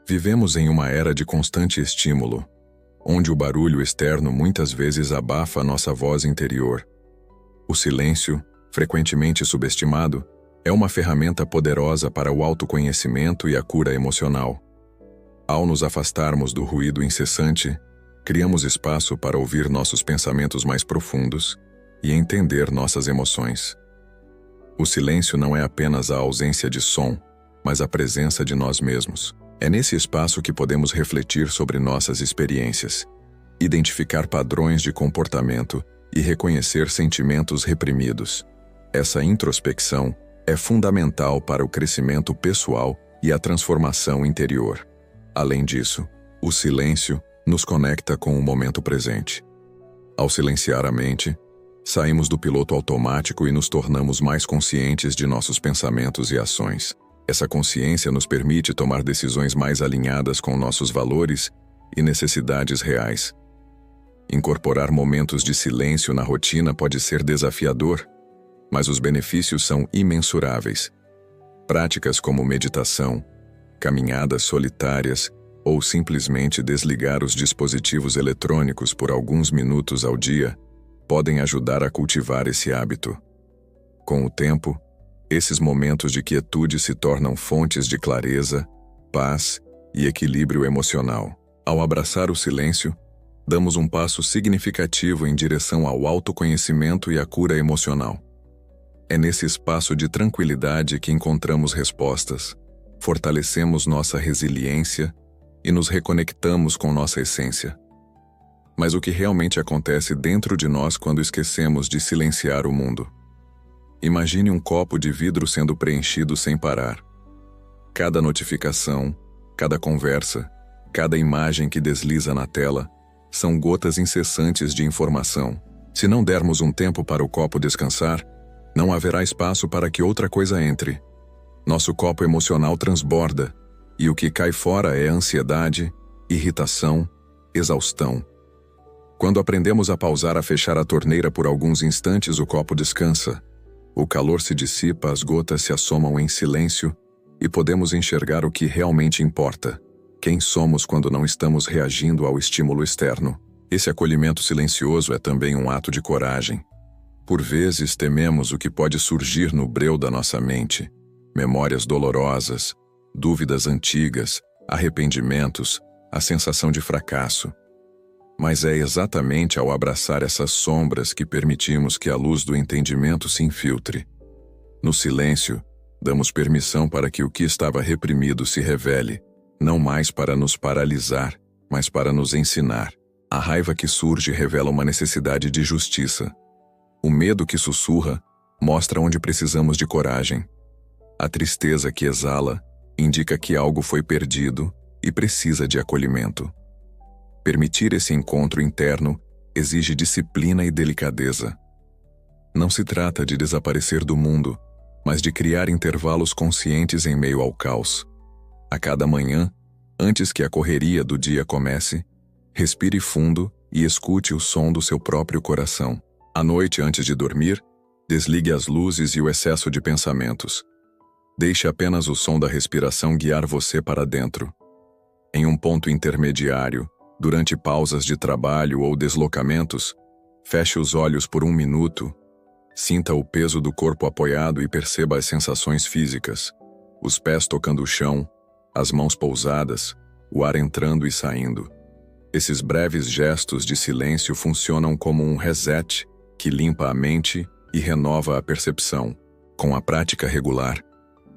Vivemos em uma era de constante estímulo, onde o barulho externo muitas vezes abafa a nossa voz interior. O silêncio, frequentemente subestimado, é uma ferramenta poderosa para o autoconhecimento e a cura emocional. Ao nos afastarmos do ruído incessante, criamos espaço para ouvir nossos pensamentos mais profundos e entender nossas emoções. O silêncio não é apenas a ausência de som, mas a presença de nós mesmos. É nesse espaço que podemos refletir sobre nossas experiências, identificar padrões de comportamento e reconhecer sentimentos reprimidos. Essa introspecção é fundamental para o crescimento pessoal e a transformação interior. Além disso, o silêncio nos conecta com o momento presente. Ao silenciar a mente, saímos do piloto automático e nos tornamos mais conscientes de nossos pensamentos e ações. Essa consciência nos permite tomar decisões mais alinhadas com nossos valores e necessidades reais. Incorporar momentos de silêncio na rotina pode ser desafiador, mas os benefícios são imensuráveis. Práticas como meditação, caminhadas solitárias ou simplesmente desligar os dispositivos eletrônicos por alguns minutos ao dia podem ajudar a cultivar esse hábito. Com o tempo, esses momentos de quietude se tornam fontes de clareza, paz e equilíbrio emocional. Ao abraçar o silêncio, damos um passo significativo em direção ao autoconhecimento e à cura emocional. É nesse espaço de tranquilidade que encontramos respostas, fortalecemos nossa resiliência e nos reconectamos com nossa essência. Mas o que realmente acontece dentro de nós quando esquecemos de silenciar o mundo? Imagine um copo de vidro sendo preenchido sem parar. Cada notificação, cada conversa, cada imagem que desliza na tela são gotas incessantes de informação. Se não dermos um tempo para o copo descansar, não haverá espaço para que outra coisa entre. Nosso copo emocional transborda, e o que cai fora é ansiedade, irritação, exaustão. Quando aprendemos a pausar, a fechar a torneira por alguns instantes, o copo descansa. O calor se dissipa, as gotas se assomam em silêncio e podemos enxergar o que realmente importa: quem somos quando não estamos reagindo ao estímulo externo. Esse acolhimento silencioso é também um ato de coragem. Por vezes tememos o que pode surgir no breu da nossa mente: memórias dolorosas, dúvidas antigas, arrependimentos, a sensação de fracasso. Mas é exatamente ao abraçar essas sombras que permitimos que a luz do entendimento se infiltre. No silêncio, damos permissão para que o que estava reprimido se revele, não mais para nos paralisar, mas para nos ensinar. A raiva que surge revela uma necessidade de justiça. O medo que sussurra mostra onde precisamos de coragem. A tristeza que exala indica que algo foi perdido e precisa de acolhimento. Permitir esse encontro interno exige disciplina e delicadeza. Não se trata de desaparecer do mundo, mas de criar intervalos conscientes em meio ao caos. A cada manhã, antes que a correria do dia comece, respire fundo e escute o som do seu próprio coração. À noite, antes de dormir, desligue as luzes e o excesso de pensamentos. Deixe apenas o som da respiração guiar você para dentro. Em um ponto intermediário, durante pausas de trabalho ou deslocamentos, feche os olhos por 1 minuto, sinta o peso do corpo apoiado e perceba as sensações físicas: os pés tocando o chão, as mãos pousadas, o ar entrando e saindo. Esses breves gestos de silêncio funcionam como um reset que limpa a mente e renova a percepção. Com a prática regular,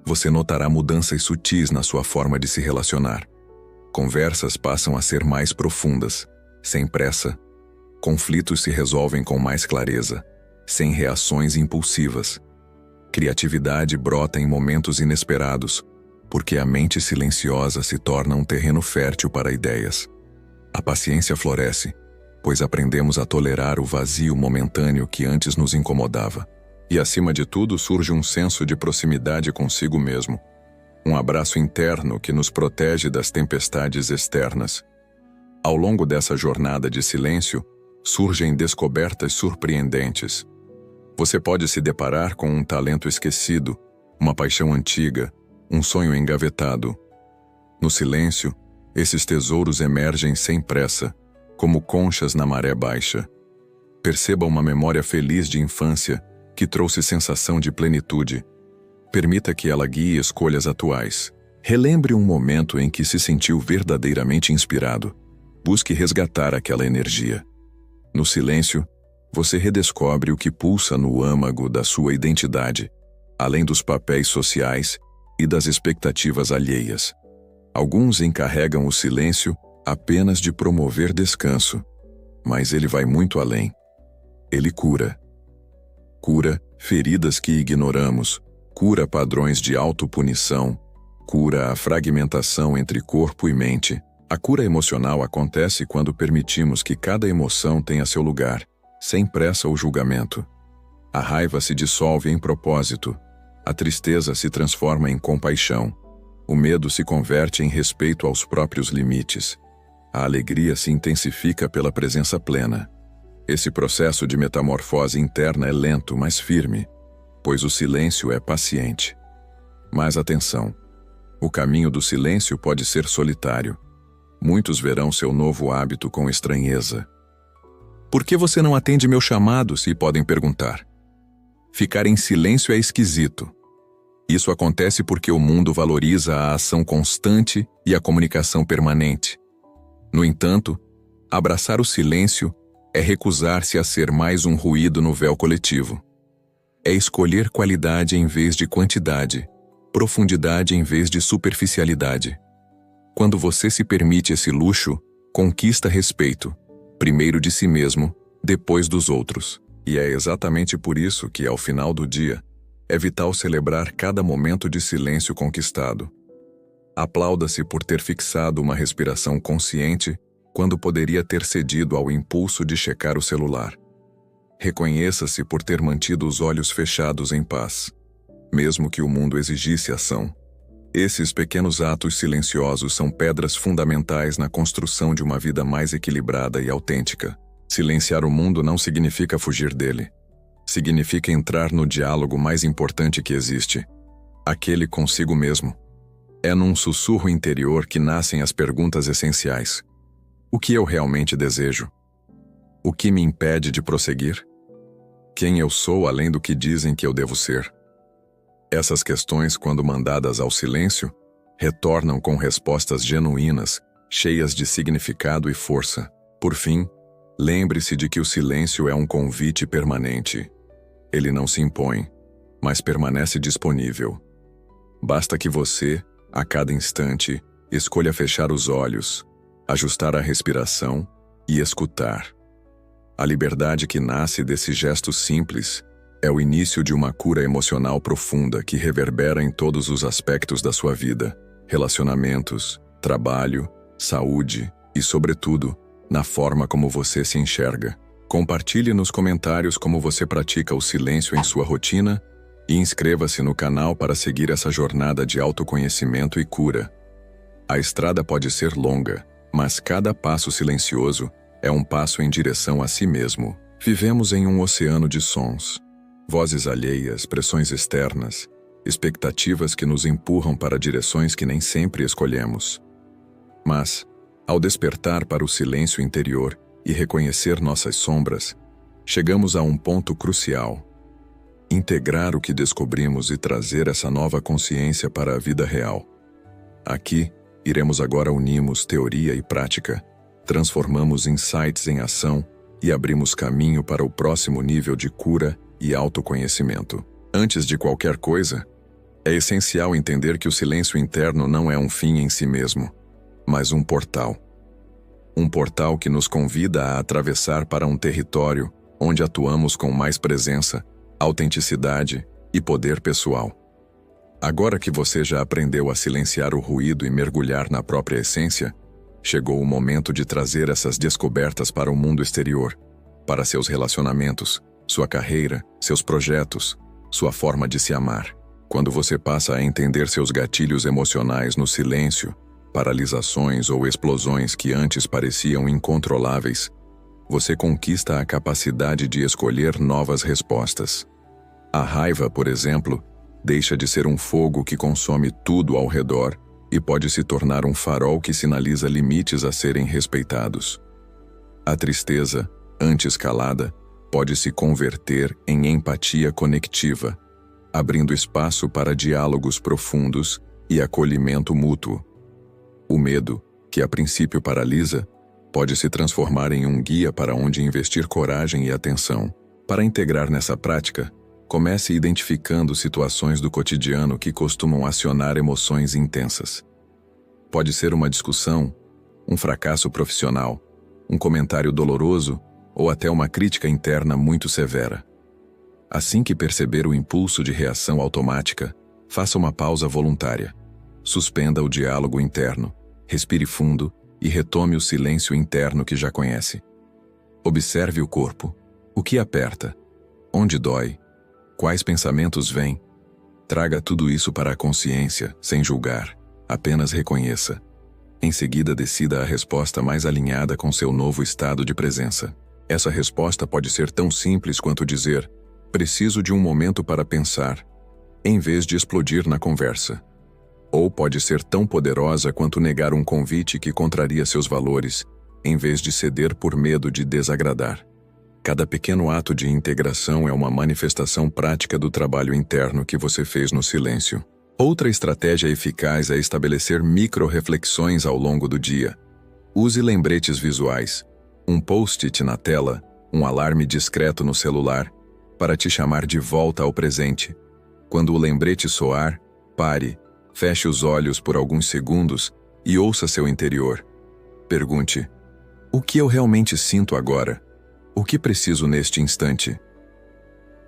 você notará mudanças sutis na sua forma de se relacionar. Conversas passam a ser mais profundas, sem pressa. Conflitos se resolvem com mais clareza, sem reações impulsivas. Criatividade brota em momentos inesperados, porque a mente silenciosa se torna um terreno fértil para ideias. A paciência floresce, pois aprendemos a tolerar o vazio momentâneo que antes nos incomodava. E acima de tudo surge um senso de proximidade consigo mesmo. Um abraço interno que nos protege das tempestades externas. Ao longo dessa jornada de silêncio, surgem descobertas surpreendentes. Você pode se deparar com um talento esquecido, uma paixão antiga, um sonho engavetado. No silêncio, esses tesouros emergem sem pressa, como conchas na maré baixa. Perceba uma memória feliz de infância que trouxe sensação de plenitude. Permita que ela guie escolhas atuais. Relembre um momento em que se sentiu verdadeiramente inspirado. Busque resgatar aquela energia. No silêncio, você redescobre o que pulsa no âmago da sua identidade, além dos papéis sociais e das expectativas alheias. Alguns encarregam o silêncio apenas de promover descanso, mas ele vai muito além. Ele cura. Cura feridas que ignoramos, cura padrões de autopunição, cura a fragmentação entre corpo e mente. A cura emocional acontece quando permitimos que cada emoção tenha seu lugar, sem pressa ou julgamento. A raiva se dissolve em propósito, a tristeza se transforma em compaixão, o medo se converte em respeito aos próprios limites, a alegria se intensifica pela presença plena. Esse processo de metamorfose interna é lento, mas firme, pois o silêncio é paciente. Mas atenção, o caminho do silêncio pode ser solitário. Muitos verão seu novo hábito com estranheza. Por que você não atende meu chamado, se podem perguntar? Ficar em silêncio é esquisito. Isso acontece porque o mundo valoriza a ação constante e a comunicação permanente. No entanto, abraçar o silêncio é recusar-se a ser mais um ruído no véu coletivo. É escolher qualidade em vez de quantidade, profundidade em vez de superficialidade. Quando você se permite esse luxo, conquista respeito, primeiro de si mesmo, depois dos outros. E é exatamente por isso que, ao final do dia, é vital celebrar cada momento de silêncio conquistado. Aplauda-se por ter fixado uma respiração consciente quando poderia ter cedido ao impulso de checar o celular. Reconheça-se por ter mantido os olhos fechados em paz, mesmo que o mundo exigisse ação. Esses pequenos atos silenciosos são pedras fundamentais na construção de uma vida mais equilibrada e autêntica. Silenciar o mundo não significa fugir dele. Significa entrar no diálogo mais importante que existe, aquele consigo mesmo. É num sussurro interior que nascem as perguntas essenciais. O que eu realmente desejo? O que me impede de prosseguir? Quem eu sou além do que dizem que eu devo ser? Essas questões, quando mandadas ao silêncio, retornam com respostas genuínas, cheias de significado e força. Por fim, lembre-se de que o silêncio é um convite permanente. Ele não se impõe, mas permanece disponível. Basta que você, a cada instante, escolha fechar os olhos, ajustar a respiração e escutar. A liberdade que nasce desse gesto simples é o início de uma cura emocional profunda que reverbera em todos os aspectos da sua vida: relacionamentos, trabalho, saúde e, sobretudo, na forma como você se enxerga. Compartilhe nos comentários como você pratica o silêncio em sua rotina e inscreva-se no canal para seguir essa jornada de autoconhecimento e cura. A estrada pode ser longa, mas cada passo silencioso é um passo em direção a si mesmo. Vivemos em um oceano de sons. Vozes alheias, pressões externas, expectativas que nos empurram para direções que nem sempre escolhemos. Mas, ao despertar para o silêncio interior e reconhecer nossas sombras, chegamos a um ponto crucial: integrar o que descobrimos e trazer essa nova consciência para a vida real. Aqui, iremos agora unirmos teoria e prática, transformamos insights em ação e abrimos caminho para o próximo nível de cura e autoconhecimento. Antes de qualquer coisa, é essencial entender que o silêncio interno não é um fim em si mesmo, mas um portal. Um portal que nos convida a atravessar para um território onde atuamos com mais presença, autenticidade e poder pessoal. Agora que você já aprendeu a silenciar o ruído e mergulhar na própria essência, chegou o momento de trazer essas descobertas para o mundo exterior, para seus relacionamentos, sua carreira, seus projetos, sua forma de se amar. Quando você passa a entender seus gatilhos emocionais no silêncio, paralisações ou explosões que antes pareciam incontroláveis, você conquista a capacidade de escolher novas respostas. A raiva, por exemplo, deixa de ser um fogo que consome tudo ao redor e pode se tornar um farol que sinaliza limites a serem respeitados. A tristeza, antes calada, pode se converter em empatia conectiva, abrindo espaço para diálogos profundos e acolhimento mútuo. O medo, que a princípio paralisa, pode se transformar em um guia para onde investir coragem e atenção. Para integrar nessa prática, comece identificando situações do cotidiano que costumam acionar emoções intensas. Pode ser uma discussão, um fracasso profissional, um comentário doloroso ou até uma crítica interna muito severa. Assim que perceber o impulso de reação automática, faça uma pausa voluntária. Suspenda o diálogo interno, respire fundo e retome o silêncio interno que já conhece. Observe o corpo. O que aperta? Onde dói? Quais pensamentos vêm? Traga tudo isso para a consciência, sem julgar. Apenas reconheça. Em seguida, decida a resposta mais alinhada com seu novo estado de presença. Essa resposta pode ser tão simples quanto dizer: preciso de um momento para pensar, em vez de explodir na conversa. Ou pode ser tão poderosa quanto negar um convite que contraria seus valores, em vez de ceder por medo de desagradar. Cada pequeno ato de integração é uma manifestação prática do trabalho interno que você fez no silêncio. Outra estratégia eficaz é estabelecer micro-reflexões ao longo do dia. Use lembretes visuais, um post-it na tela, um alarme discreto no celular, para te chamar de volta ao presente. Quando o lembrete soar, pare, feche os olhos por alguns segundos e ouça seu interior. Pergunte: o que eu realmente sinto agora? O que preciso neste instante?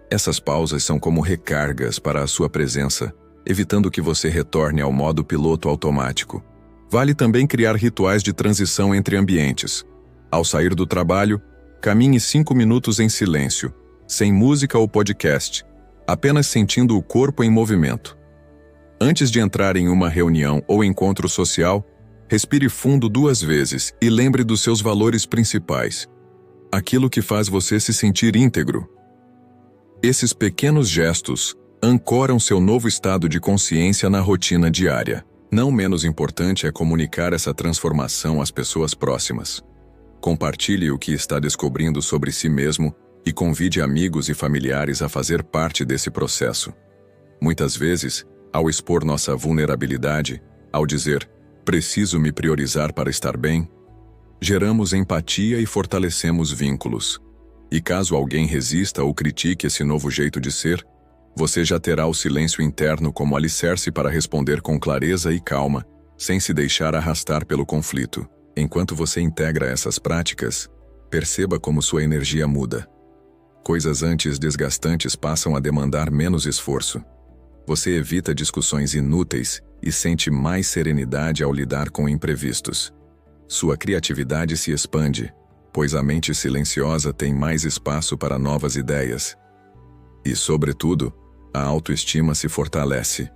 Essas pausas são como recargas para a sua presença, evitando que você retorne ao modo piloto automático. Vale também criar rituais de transição entre ambientes. Ao sair do trabalho, caminhe 5 minutos em silêncio, sem música ou podcast, apenas sentindo o corpo em movimento. Antes de entrar em uma reunião ou encontro social, respire fundo 2 vezes e lembre dos seus valores principais. Aquilo que faz você se sentir íntegro. Esses pequenos gestos ancoram seu novo estado de consciência na rotina diária. Não menos importante é comunicar essa transformação às pessoas próximas. Compartilhe o que está descobrindo sobre si mesmo e convide amigos e familiares a fazer parte desse processo. Muitas vezes, ao expor nossa vulnerabilidade, ao dizer, preciso me priorizar para estar bem, geramos empatia e fortalecemos vínculos. E caso alguém resista ou critique esse novo jeito de ser, você já terá o silêncio interno como alicerce para responder com clareza e calma, sem se deixar arrastar pelo conflito. Enquanto você integra essas práticas, perceba como sua energia muda. Coisas antes desgastantes passam a demandar menos esforço. Você evita discussões inúteis e sente mais serenidade ao lidar com imprevistos. Sua criatividade se expande, pois a mente silenciosa tem mais espaço para novas ideias. E, sobretudo, a autoestima se fortalece.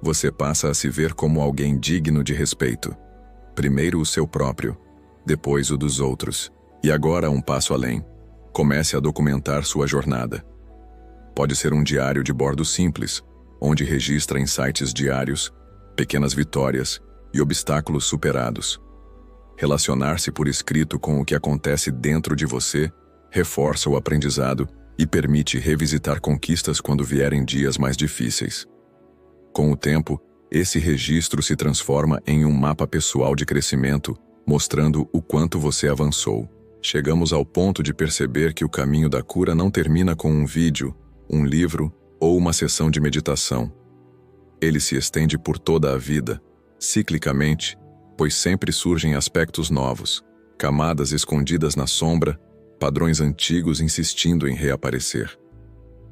Você passa a se ver como alguém digno de respeito. Primeiro o seu próprio, depois o dos outros. E agora um passo além. Comece a documentar sua jornada. Pode ser um diário de bordo simples, onde registra insights diários, pequenas vitórias e obstáculos superados. Relacionar-se por escrito com o que acontece dentro de você reforça o aprendizado e permite revisitar conquistas quando vierem dias mais difíceis. Com o tempo, esse registro se transforma em um mapa pessoal de crescimento, mostrando o quanto você avançou. Chegamos ao ponto de perceber que o caminho da cura não termina com um vídeo, um livro ou uma sessão de meditação. Ele se estende por toda a vida, ciclicamente, pois sempre surgem aspectos novos, camadas escondidas na sombra, padrões antigos insistindo em reaparecer.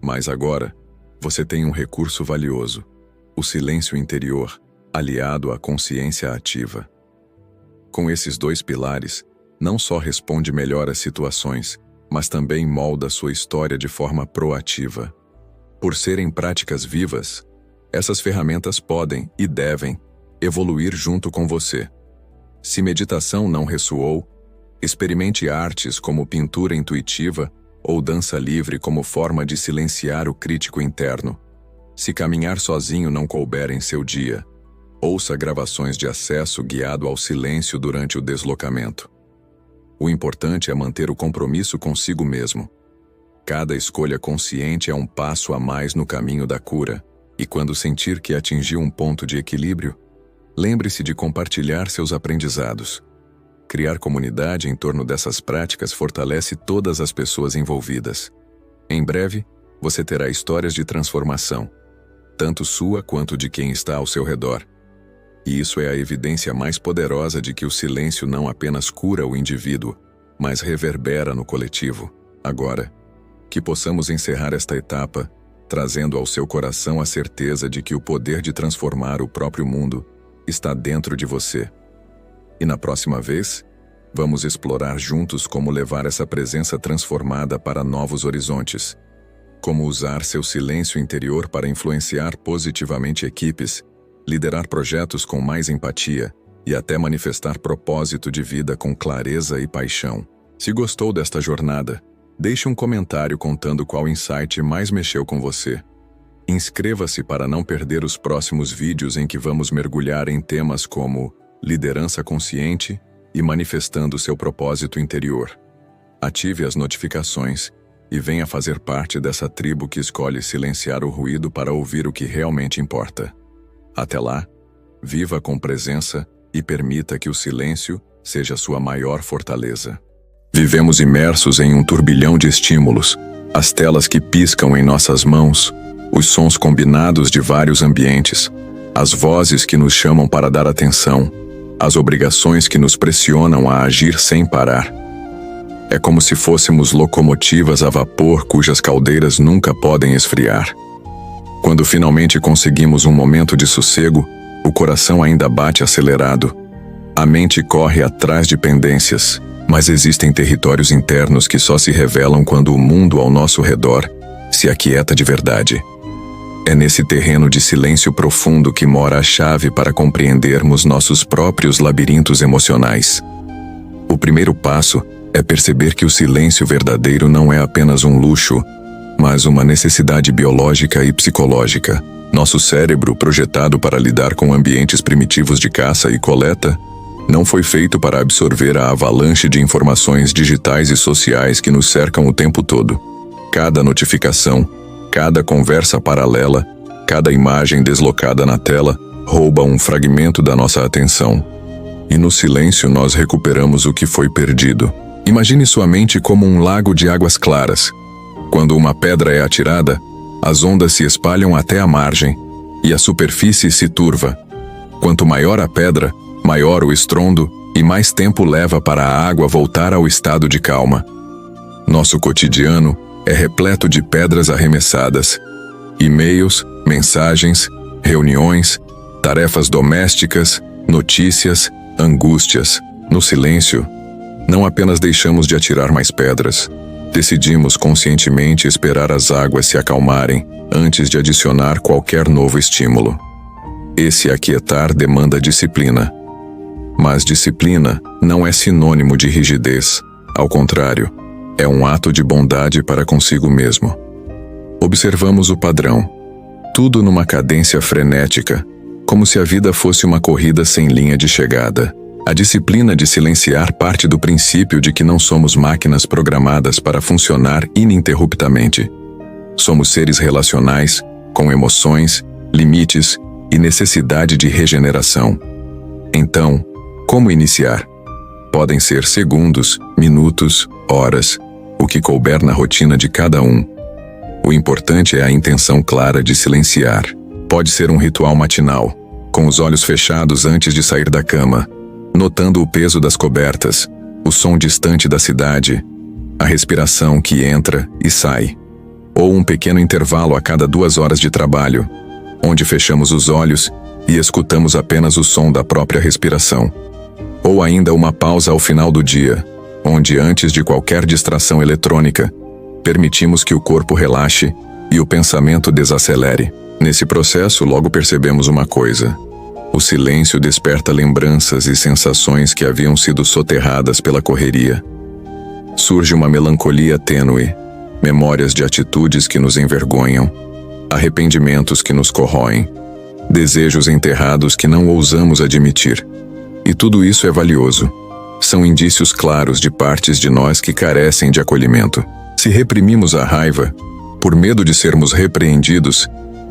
Mas agora, você tem um recurso valioso, o silêncio interior, aliado à consciência ativa. Com esses 2 pilares, não só responde melhor às situações, mas também molda sua história de forma proativa. Por serem práticas vivas, essas ferramentas podem e devem evoluir junto com você. Se meditação não ressoou, experimente artes como pintura intuitiva ou dança livre como forma de silenciar o crítico interno. Se caminhar sozinho não couber em seu dia, Ouça gravações de acesso guiado ao silêncio durante o deslocamento. O importante é manter o compromisso consigo mesmo. Cada escolha consciente é um passo a mais no caminho da cura, e quando sentir que atingiu um ponto de equilíbrio, lembre-se de compartilhar seus aprendizados. Criar comunidade em torno dessas práticas fortalece todas as pessoas envolvidas. Em breve, você terá histórias de transformação, tanto sua quanto de quem está ao seu redor. E isso é a evidência mais poderosa de que o silêncio não apenas cura o indivíduo, mas reverbera no coletivo. Agora, que possamos encerrar esta etapa, trazendo ao seu coração a certeza de que o poder de transformar o próprio mundo está dentro de você. E na próxima vez, vamos explorar juntos como levar essa presença transformada para novos horizontes. Como usar seu silêncio interior para influenciar positivamente equipes, liderar projetos com mais empatia e até manifestar propósito de vida com clareza e paixão. Se gostou desta jornada, deixe um comentário contando qual insight mais mexeu com você. Inscreva-se para não perder os próximos vídeos em que vamos mergulhar em temas como liderança consciente e manifestando seu propósito interior. Ative as notificações e venha fazer parte dessa tribo que escolhe silenciar o ruído para ouvir o que realmente importa. Até lá, viva com presença e permita que o silêncio seja sua maior fortaleza. Vivemos imersos em um turbilhão de estímulos, as telas que piscam em nossas mãos, os sons combinados de vários ambientes, as vozes que nos chamam para dar atenção, as obrigações que nos pressionam a agir sem parar. É como se fôssemos locomotivas a vapor cujas caldeiras nunca podem esfriar. Quando finalmente conseguimos um momento de sossego, o coração ainda bate acelerado. A mente corre atrás de pendências, mas existem territórios internos que só se revelam quando o mundo ao nosso redor se aquieta de verdade. É nesse terreno de silêncio profundo que mora a chave para compreendermos nossos próprios labirintos emocionais. O primeiro passo é perceber que o silêncio verdadeiro não é apenas um luxo, mas uma necessidade biológica e psicológica. Nosso cérebro, projetado para lidar com ambientes primitivos de caça e coleta, não foi feito para absorver a avalanche de informações digitais e sociais que nos cercam o tempo todo. Cada notificação, cada conversa paralela, cada imagem deslocada na tela rouba um fragmento da nossa atenção. E no silêncio nós recuperamos o que foi perdido. Imagine sua mente como um lago de águas claras. Quando uma pedra é atirada, as ondas se espalham até a margem e a superfície se turva. Quanto maior a pedra, maior o estrondo e mais tempo leva para a água voltar ao estado de calma. Nosso cotidiano é repleto de pedras arremessadas. E-mails, mensagens, reuniões, tarefas domésticas, notícias, angústias. No silêncio, não apenas deixamos de atirar mais pedras, decidimos conscientemente esperar as águas se acalmarem antes de adicionar qualquer novo estímulo. Esse aquietar demanda disciplina. Mas disciplina não é sinônimo de rigidez. Ao contrário, é um ato de bondade para consigo mesmo. Observamos o padrão. Tudo numa cadência frenética, como se a vida fosse uma corrida sem linha de chegada. A disciplina de silenciar parte do princípio de que não somos máquinas programadas para funcionar ininterruptamente. Somos seres relacionais, com emoções, limites e necessidade de regeneração. Então, como iniciar? Podem ser segundos, minutos, horas, o que couber na rotina de cada um. O importante é a intenção clara de silenciar. Pode ser um ritual matinal, com os olhos fechados antes de sair da cama, notando o peso das cobertas, o som distante da cidade, a respiração que entra e sai. Ou um pequeno intervalo a cada 2 horas de trabalho, onde fechamos os olhos e escutamos apenas o som da própria respiração. Ou ainda uma pausa ao final do dia, onde antes de qualquer distração eletrônica, permitimos que o corpo relaxe e o pensamento desacelere. Nesse processo, logo percebemos uma coisa. O silêncio desperta lembranças e sensações que haviam sido soterradas pela correria. Surge uma melancolia tênue, memórias de atitudes que nos envergonham, arrependimentos que nos corroem, desejos enterrados que não ousamos admitir. E tudo isso é valioso. São indícios claros de partes de nós que carecem de acolhimento. Se reprimimos a raiva, por medo de sermos repreendidos,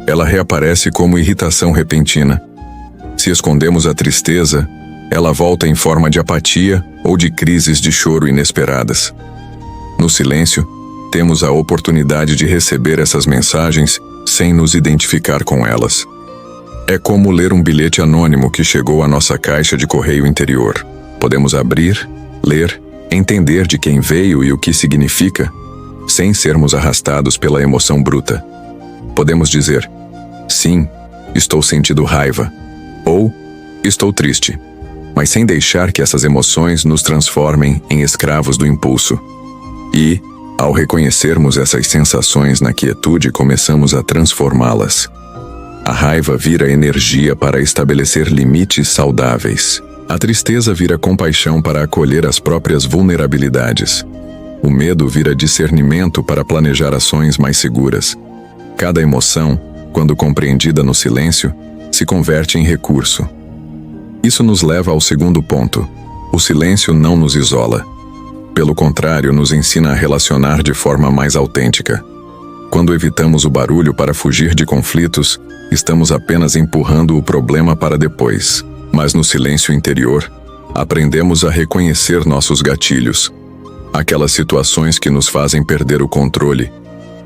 ela reaparece como irritação repentina. Se escondemos a tristeza, ela volta em forma de apatia ou de crises de choro inesperadas. No silêncio, temos a oportunidade de receber essas mensagens sem nos identificar com elas. É como ler um bilhete anônimo que chegou à nossa caixa de correio interior. Podemos abrir, ler, entender de quem veio e o que significa, sem sermos arrastados pela emoção bruta. Podemos dizer: sim, estou sentindo raiva, ou estou triste, mas sem deixar que essas emoções nos transformem em escravos do impulso. E, ao reconhecermos essas sensações na quietude, começamos a transformá-las. A raiva vira energia para estabelecer limites saudáveis. A tristeza vira compaixão para acolher as próprias vulnerabilidades. O medo vira discernimento para planejar ações mais seguras. Cada emoção, quando compreendida no silêncio, se converte em recurso. Isso nos leva ao segundo ponto. O silêncio não nos isola. Pelo contrário, nos ensina a relacionar de forma mais autêntica. Quando evitamos o barulho para fugir de conflitos, estamos apenas empurrando o problema para depois. Mas no silêncio interior, aprendemos a reconhecer nossos gatilhos. Aquelas situações que nos fazem perder o controle,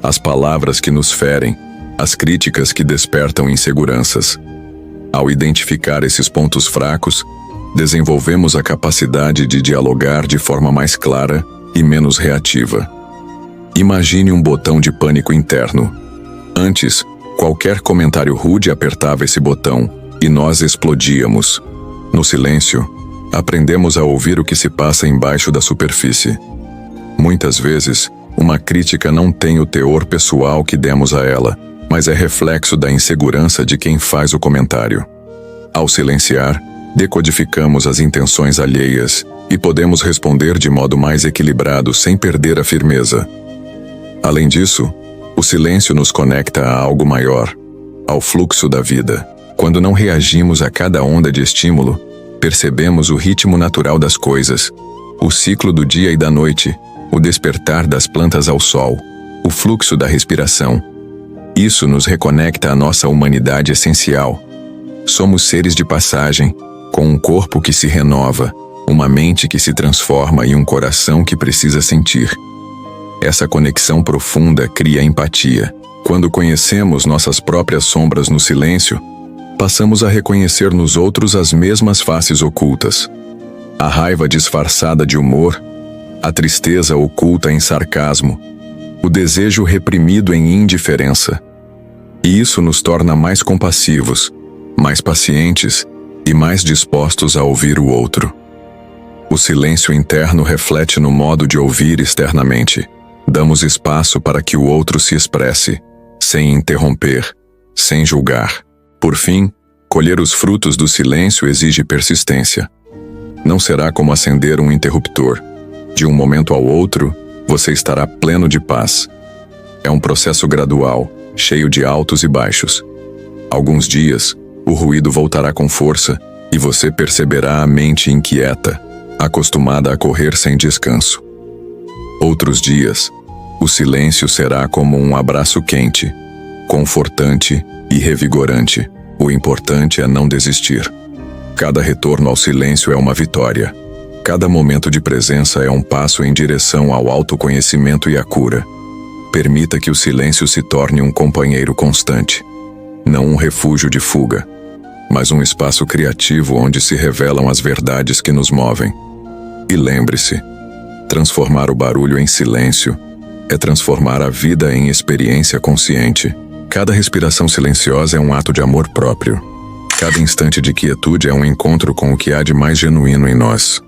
as palavras que nos ferem, as críticas que despertam inseguranças. Ao identificar esses pontos fracos, desenvolvemos a capacidade de dialogar de forma mais clara e menos reativa. Imagine um botão de pânico interno. Antes, qualquer comentário rude apertava esse botão e nós explodíamos. No silêncio, aprendemos a ouvir o que se passa embaixo da superfície. Muitas vezes, uma crítica não tem o teor pessoal que demos a ela, mas é reflexo da insegurança de quem faz o comentário. Ao silenciar, decodificamos as intenções alheias e podemos responder de modo mais equilibrado sem perder a firmeza. Além disso, o silêncio nos conecta a algo maior, ao fluxo da vida. Quando não reagimos a cada onda de estímulo, percebemos o ritmo natural das coisas, o ciclo do dia e da noite, o despertar das plantas ao sol, o fluxo da respiração. Isso nos reconecta à nossa humanidade essencial. Somos seres de passagem, com um corpo que se renova, uma mente que se transforma e um coração que precisa sentir. Essa conexão profunda cria empatia. Quando conhecemos nossas próprias sombras no silêncio, passamos a reconhecer nos outros as mesmas faces ocultas. A raiva disfarçada de humor, a tristeza oculta em sarcasmo, o desejo reprimido em indiferença. E isso nos torna mais compassivos, mais pacientes e mais dispostos a ouvir o outro. O silêncio interno reflete no modo de ouvir externamente. Damos espaço para que o outro se expresse, sem interromper, sem julgar. Por fim, colher os frutos do silêncio exige persistência. Não será como acender um interruptor. De um momento ao outro, você estará pleno de paz. É um processo gradual, cheio de altos e baixos. Alguns dias, o ruído voltará com força e você perceberá a mente inquieta, acostumada a correr sem descanso. Outros dias, o silêncio será como um abraço quente, confortante e revigorante. O importante é não desistir. Cada retorno ao silêncio é uma vitória. Cada momento de presença é um passo em direção ao autoconhecimento e à cura. Permita que o silêncio se torne um companheiro constante, não um refúgio de fuga, mas um espaço criativo onde se revelam as verdades que nos movem. E lembre-se, transformar o barulho em silêncio é transformar a vida em experiência consciente. Cada respiração silenciosa é um ato de amor próprio. Cada instante de quietude é um encontro com o que há de mais genuíno em nós.